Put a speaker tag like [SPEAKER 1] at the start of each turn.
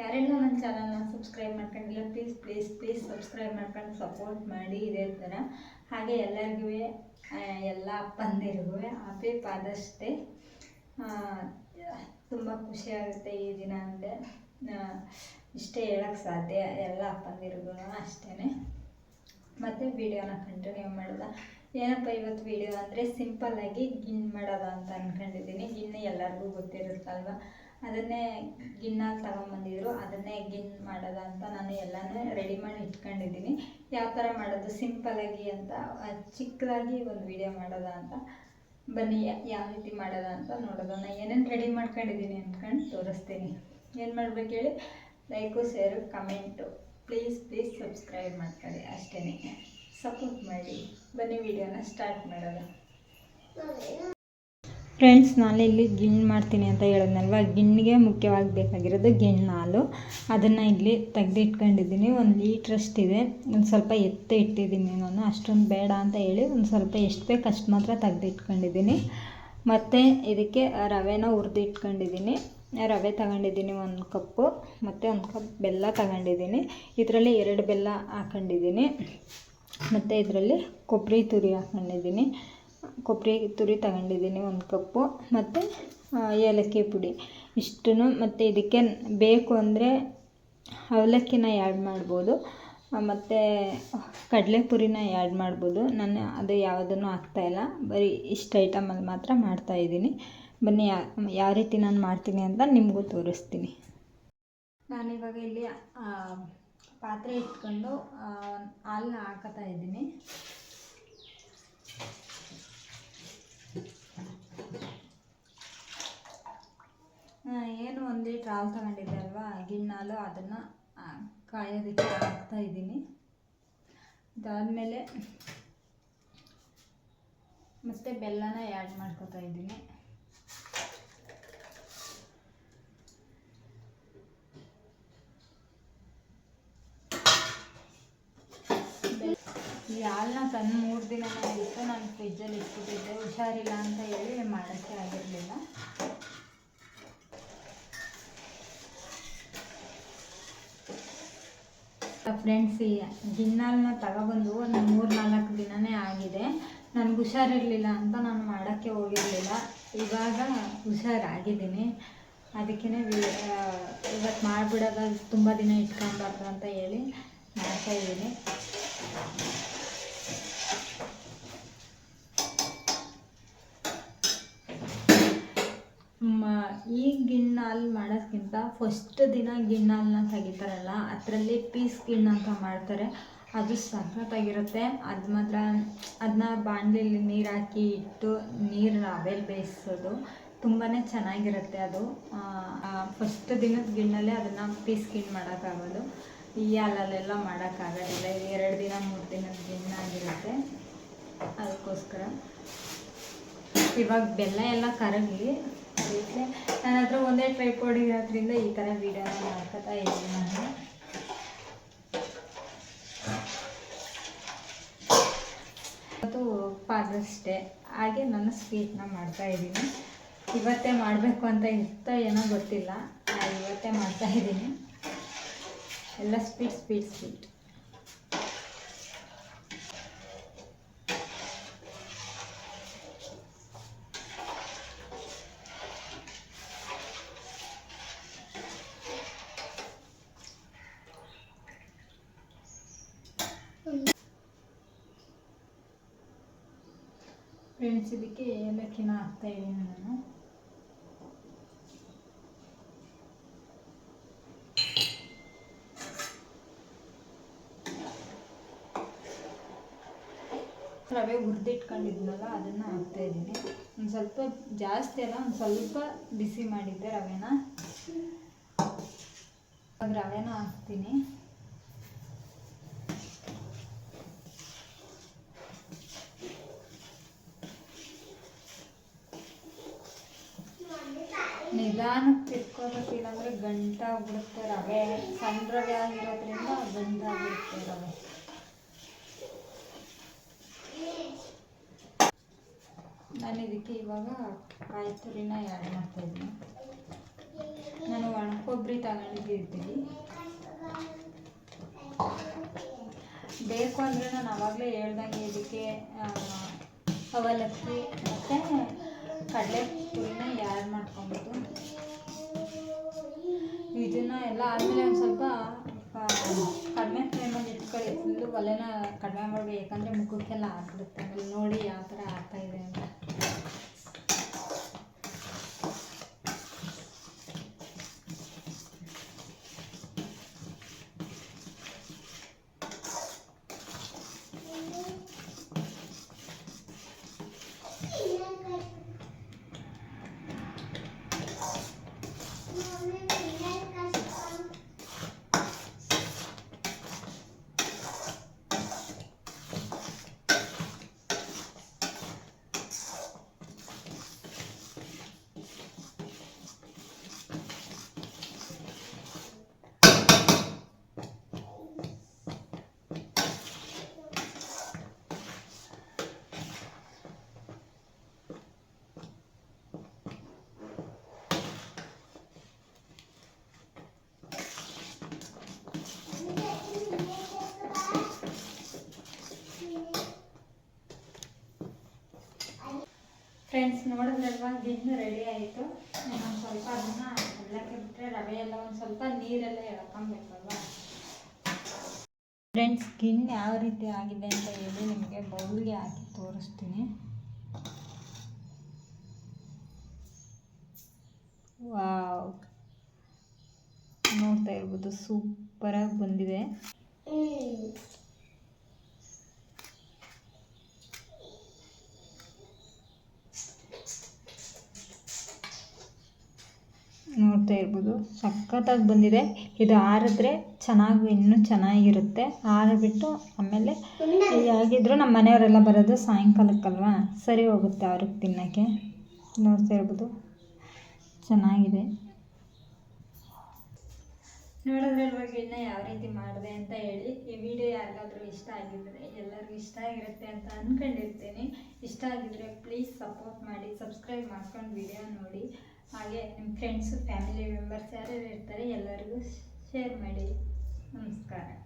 [SPEAKER 1] ಯಾರೆಲ್ಲ ನನ್ನ ಚಾನಲ್ನ ಸಬ್ಸ್ಕ್ರೈಬ್ ಮಾಡ್ಕೊಂಡಿಲ್ಲ ಪ್ಲೀಸ್ ಸಬ್ಸ್ಕ್ರೈಬ್ ಮಾಡ್ಕೊಂಡು ಸಪೋರ್ಟ್ ಮಾಡಿ ಇದೇ ಥರ. ಹಾಗೆ ಎಲ್ಲರಿಗೂ ಎಲ್ಲ ಅಪ್ಪಂದಿರಿಗೂ ಹ್ಯಾಪಿ ಫಾದರ್ಸ್ ಡೇ. ತುಂಬ ಖುಷಿಯಾಗುತ್ತೆ ಈ ದಿನ ಅಂದರೆ ಇಷ್ಟೇ ಹೇಳೋಕ್ಕೆ ಸಾಧ್ಯ. ಎಲ್ಲ ಅಪ್ಪಂದಿರಿಗೂ ಅಷ್ಟೇ. ಮತ್ತು ವೀಡಿಯೋನ ಕಂಟಿನ್ಯೂ ಮಾಡೋದ. ಏನಪ್ಪ ಇವತ್ತು ವೀಡಿಯೋ ಅಂದರೆ ಸಿಂಪಲ್ಲಾಗಿ ಗಿಣ್ಣು ಮಾಡೋದ ಅಂತ ಅಂದ್ಕೊಂಡಿದ್ದೀನಿ. ಗಿಣ್ಣು ಎಲ್ಲರಿಗೂ ಗೊತ್ತಿರುತ್ತಲ್ವ, ಅದನ್ನೇ ಗಿಣ್ಣಾಗಿ ತಗೊಂಬಂದಿದ್ರು, ಅದನ್ನೇ ಗಿಣ್ಣು ಮಾಡೋದ ಅಂತ ನಾನು ಎಲ್ಲನೂ ರೆಡಿ ಮಾಡಿ ಇಟ್ಕೊಂಡಿದ್ದೀನಿ. ಯಾವ ಥರ ಮಾಡೋದು ಸಿಂಪಲ್ಲಾಗಿ ಅಂತ ಚಿಕ್ಕದಾಗಿ ಒಂದು ವೀಡಿಯೋ ಮಾಡೋದ ಅಂತ. ಬನ್ನಿ ಯಾವ ರೀತಿ ಮಾಡೋದ ಅಂತ ನೋಡೋದನ್ನ. ಏನೇನು ರೆಡಿ ಮಾಡ್ಕೊಂಡಿದ್ದೀನಿ ಅಂದ್ಕೊಂಡು ತೋರಿಸ್ತೀನಿ. ಏನು ಮಾಡ್ಬೇಕು ಹೇಳಿ, like share comment please subscribe ಮಾಡ್ಕೊಳ್ಳಿ ಅಷ್ಟೇ, ಸಪೋರ್ಟ್ ಮಾಡಿ. ಬನ್ನಿ ವಿಡಿಯೋನ ಸ್ಟಾರ್ಟ್ ಮಾಡೋಣ. ಫ್ರೆಂಡ್ಸ್, ನಾನಿಲ್ಲಿ ಗಿಣ್ಣು ಮಾಡ್ತೀನಿ ಅಂತ ಹೇಳಿದ್ನಲ್ವ, ಗಿಣ್ಣಿಗೆ ಮುಖ್ಯವಾಗಿ ಬೇಕಾಗಿರೋದು ಗಿಣ್ಣು ಹಾಲು. ಅದನ್ನು ಇಲ್ಲಿ ತೆಗೆದಿಟ್ಕೊಂಡಿದ್ದೀನಿ. 1 ಲೀಟ್ರಷ್ಟಿದೆ. ಒಂದು ಸ್ವಲ್ಪ ಎತ್ತಿ ಇಟ್ಟಿದ್ದೀನಿ ನಾನು, ಅಷ್ಟೊಂದು ಬೇಡ ಅಂತ ಹೇಳಿ ಒಂದು ಸ್ವಲ್ಪ ಎಷ್ಟು ಬೇಕು ಅಷ್ಟು ಮಾತ್ರ ತೆಗೆದಿಟ್ಕೊಂಡಿದ್ದೀನಿ. ಮತ್ತು ಇದಕ್ಕೆ ರವೆನ ಹುರಿದಿಟ್ಕೊಂಡಿದ್ದೀನಿ. ರವೆ ತಗೊಂಡಿದ್ದೀನಿ 1 ಕಪ್ಪು, ಮತ್ತು 1 ಕಪ್ ಬೆಲ್ಲ ತಗೊಂಡಿದ್ದೀನಿ. ಇದರಲ್ಲಿ 2 ಬೆಲ್ಲ ಹಾಕೊಂಡಿದ್ದೀನಿ. ಮತ್ತು ಇದರಲ್ಲಿ ಕೊಬ್ಬರಿ ತುರಿ ಹಾಕೊಂಡಿದ್ದೀನಿ. ಕೊಬ್ಬರಿ ತುರಿ ತಗೊಂಡಿದ್ದೀನಿ 1 ಕಪ್ಪು, ಮತ್ತು ಏಲಕ್ಕಿ ಪುಡಿ ಇಷ್ಟನ್ನು. ಮತ್ತು ಇದಕ್ಕೆ ಬೇಕು ಅಂದರೆ ಅವಲಕ್ಕಿನ ಆ್ಯಡ್ ಮಾಡ್ಬೋದು, ಮತ್ತು ಕಡಲೆಪುರಿನ ಆ್ಯಡ್ ಮಾಡ್ಬೋದು. ನಾನು ಅದು ಯಾವುದನ್ನು ಹಾಕ್ತಾಯಿಲ್ಲ, ಬರೀ ಇಷ್ಟು ಐಟಮಲ್ಲಿ ಮಾತ್ರ ಮಾಡ್ತಾಯಿದ್ದೀನಿ. ಬನ್ನಿ ಯಾವ ರೀತಿ ನಾನು ಮಾಡ್ತೀನಿ ಅಂತ ನಿಮಗೂ ತೋರಿಸ್ತೀನಿ. ನಾನಿವಾಗ ಇಲ್ಲಿ ಪಾತ್ರೆ ಇಟ್ಕೊಂಡು ಹಾಲನ್ನ ಹಾಕತ್ತಾ ಇದ್ದೀನಿ. ಏನು 1 ಲೀಟ್ರ್ ಹಾಲು ತಗೊಂಡಿದ್ದೆ ಅಲ್ವಾ, ಗಿಣ್ಣು ಹಾಲು, ಅದನ್ನು ಕಾಯೋದಕ್ಕೆ ಹಾಕ್ತಾಯಿದ್ದೀನಿ. ಅದಾದಮೇಲೆ ಮತ್ತು ಬೆಲ್ಲನ ಆ್ಯಡ್ ಮಾಡ್ಕೊತಾ ಇದ್ದೀನಿ. ಈ ಹಾಲನ್ನ ತಂದು 3 ದಿನನೇ ಆಗಿತ್ತು. ನಾನು ಫ್ರಿಜ್ಜಲ್ಲಿ ಇಟ್ಬಿಟ್ಟಿದ್ದೆ, ಹುಷಾರಿಲ್ಲ ಅಂತ ಹೇಳಿ ಮಾಡೋಕ್ಕೆ ಆಗಿರಲಿಲ್ಲ. ಫ್ರೆಂಡ್ಸ್, ಈ ಗಿಣ್ಣಾಲನ್ನ ತಗೊಬಂದು ಒಂದು 3-4 ದಿನವೇ ಆಗಿದೆ. ನನಗೆ ಹುಷಾರಿರಲಿಲ್ಲ ಅಂತ ನಾನು ಮಾಡೋಕ್ಕೆ ಹೋಗಿರಲಿಲ್ಲ. ಇವಾಗ ಹುಷಾರಾಗಿದ್ದೀನಿ. ಅದಕ್ಕೇ ಇವತ್ತು ಮಾಡಿಬಿಡೋದು, ತುಂಬ ದಿನ ಇಟ್ಕೊಬಾರ್ದು ಅಂತ ಹೇಳಿ ಮಾಡ್ತಾಯಿದ್ದೀನಿ. ಈ ಗಿಣ್ಣು ಹಾಲು ಮಾಡೋದಕ್ಕಿಂತ ಫಸ್ಟ್ ದಿನ ಗಿಣ್ಣು ಹಾಲನ್ನ ತೆಗಿತಾರಲ್ಲ, ಅದರಲ್ಲಿ ಪೀಸ್ ಗಿಣ್ಣು ಅಂತ ಮಾಡ್ತಾರೆ. ಅದು ಸಖತ್ತಾಗಿರುತ್ತೆ. ಅದು ಮಾತ್ರ ಅದನ್ನ ಬಾಣಲೆಯಲ್ಲಿ ನೀರು ಹಾಕಿ ಇಟ್ಟು ನೀರು ರವೆಲಿ ಬೇಯಿಸೋದು ತುಂಬಾ ಚೆನ್ನಾಗಿರುತ್ತೆ. ಅದು ಫಸ್ಟ್ ದಿನದ ಗಿಣ್ಣಲ್ಲೇ ಅದನ್ನು ಪೀಸ್ ಗಿಣ್ಣು ಮಾಡೋಕ್ಕಾಗೋದು. ಈ ಹಾಲಲ್ಲೆಲ್ಲ ಮಾಡೋಕ್ಕಾಗೋದಿಲ್ಲ. 2 ದಿನ 3 ದಿನದ ಗಿಣ್ಣಾಗಿರುತ್ತೆ. ಅದಕ್ಕೋಸ್ಕರ ಇವಾಗ ಬೆಲ್ಲ ಎಲ್ಲ ಕರಗಿ ಅದಕ್ಕೆ ನನ್ನ ಹತ್ರ ಒಂದೇ ಟ್ರೈಪಾಡ್ ಇರೋದ್ರಿಂದ ಈ ಥರ ವೀಡಿಯೋನ ಮಾಡ್ಕೊತಾ ಇದ್ದೀನಿ ನಾನು. ಅದು ಫಾದರ್ಸ್ ಡೇ, ಹಾಗೆ ನಾನು ಸ್ವೀಟ್ನ ಮಾಡ್ತಾಯಿದ್ದೀನಿ. ಇವತ್ತೇ ಮಾಡಬೇಕು ಅಂತ ಇರ್ತಾ ಏನೋ ಗೊತ್ತಿಲ್ಲ, ಇವತ್ತೇ ಮಾಡ್ತಾಯಿದ್ದೀನಿ. ಎಲ್ಲ ಸ್ವೀಟ್. ಫ್ರೆಂಡ್ಸ್, ಇದಕ್ಕೆ ಏಲಕ್ಕಿನ ಹಾಕ್ತಾಯಿದ್ದೀನಿ ನಾನು. ರವೆ ಹುರಿದಿಟ್ಕೊಂಡಿದ್ನಲ್ಲ ಅದನ್ನು ಹಾಕ್ತಾಯಿದ್ದೀನಿ. ಒಂದು ಸ್ವಲ್ಪ ಜಾಸ್ತಿ ಅಲ್ಲ, ಒಂದು ಸ್ವಲ್ಪ ಬಿಸಿ ಮಾಡಿದ್ದೆ ರವೆನ. ಇವಾಗ ರವೆನ ಹಾಕ್ತೀನಿ. ನಿಧಾನಕ್ಕೆ ತಿರ್ಕೋಬೇಕಿಲ್ಲ ಅಂದರೆ ಗಂಟಾಗ್ಬಿಡುತ್ತೆ. ರವೆ ಸಣ್ಣ ರವೆ ಆಗಿರೋದ್ರಿಂದ ಗಂಟಾಗ್ಬಿಡುತ್ತೆ ರವೆ. ನಾನು ಇದಕ್ಕೆ ಇವಾಗ ಕಾಯಿ ತುರಿನ ಆ್ಯಡ್ ಮಾಡ್ತಾಯಿದ್ದೀನಿ. ನಾನು ಒಣ ಕೊಬ್ಬರಿ ತಗೊಂಡಿದ್ದೀನಿ. ಬೇಕು ಅಂದರೆ ನಾನು ಆವಾಗಲೇ ಹೇಳ್ದಂಗೆ ಇದಕ್ಕೆ ಅವಲಕ್ಕಿ ಮತ್ತು ಕಡಲೆ ಪುರಿನ ಆ್ಯಡ್ ಮಾಡ್ಕೊಬೋದು. ಇದನ್ನು ಎಲ್ಲ ಆದಮೇಲೆ ಒಂದು ಸ್ವಲ್ಪ ಕಡಿಮೆ ಫ್ಲೇಮಲ್ಲಿ ಇಟ್ಕೊಳ್ಳಿ. ಫುಲ್ಲು ಒಲೆನ ಕಡಿಮೆ ಮಾಡಬೇಕು, ಯಾಕಂದರೆ ಮುಖಕ್ಕೆಲ್ಲ ಹಾಕ್ಬಿಡುತ್ತೆ. ಆಮೇಲೆ ನೋಡಿ ಯಾವ ಥರ ಆಗ್ತಾಯಿದೆ ಅಂತ. ಫ್ರೆಂಡ್ಸ್, ನೋಡಿದ್ರಲ್ವಾ, ಗಿಣ್ಣು ರೆಡಿ ಆಯಿತು. ಒಂದು ಸ್ವಲ್ಪ ಅದನ್ನು ಹಳ್ಳಕ್ಕೆ ಬಿಟ್ಟರೆ ರವೆ ಎಲ್ಲ ಒಂದು ಸ್ವಲ್ಪ ನೀರೆಲ್ಲ ಎಳ್ಕೊಬೇಕಲ್ವ. ಫ್ರೆಂಡ್ಸ್, ಗಿಣ್ಣು ಯಾವ ರೀತಿ ಆಗಿದೆ ಅಂತ ಹೇಳಿ ನಿಮಗೆ ಬೌಲ್ಗೆ ಹಾಕಿ ತೋರಿಸ್ತೀನಿ. ವಾವ್, ನೋಡ್ತಾ ಇರ್ಬೋದು, ಸೂಪರಾಗಿ ಬಂದಿದೆ. ನೋಡ್ತಾ ಇರ್ಬೋದು, ಸಖತ್ತಾಗಿ ಬಂದಿದೆ. ಇದು ಆರಿದ್ರೆ ಇನ್ನೂ ಚೆನ್ನಾಗಿರುತ್ತೆ. ಆರಿಬಿಟ್ಟು ಆಮೇಲೆ ಹೇಗಿದ್ರು ನಮ್ಮ ಮನೆಯವರೆಲ್ಲ ಬರೋದು ಸಾಯಂಕಾಲಕ್ಕಲ್ವ, ಸರಿ ಹೋಗುತ್ತೆ ಅವ್ರಿಗೆ ತಿನ್ನೋಕ್ಕೆ. ನೋಡ್ತಾ ಇರ್ಬೋದು, ಚೆನ್ನಾಗಿದೆ. ನೋಡೋದ್ರಲ್ವ ಗಿಣ್ಣ ಯಾವ ರೀತಿ ಮಾಡಿದೆ ಅಂತ ಹೇಳಿ. ಈ ವಿಡಿಯೋ ಯಾರಿಗಾದ್ರೂ ಇಷ್ಟ ಆಗಿದ್ದರೆ, ಎಲ್ಲರಿಗೂ ಇಷ್ಟ ಆಗಿರುತ್ತೆ ಅಂತ ಅಂದ್ಕೊಂಡಿರ್ತೀನಿ. ಇಷ್ಟ ಆಗಿದ್ದರೆ ಪ್ಲೀಸ್ ಸಪೋರ್ಟ್ ಮಾಡಿ, ಸಬ್ಸ್ಕ್ರೈಬ್ ಮಾಡ್ಕೊಂಡು ವಿಡಿಯೋ ನೋಡಿ. ಹಾಗೆ ನಿಮ್ಮ ಫ್ರೆಂಡ್ಸು, ಫ್ಯಾಮಿಲಿ ಮೆಂಬರ್ಸ್ ಯಾರ್ಯಾರು ಇರ್ತಾರೆ ಎಲ್ಲರಿಗೂ ಶೇರ್ ಮಾಡಿ. ನಮಸ್ಕಾರ.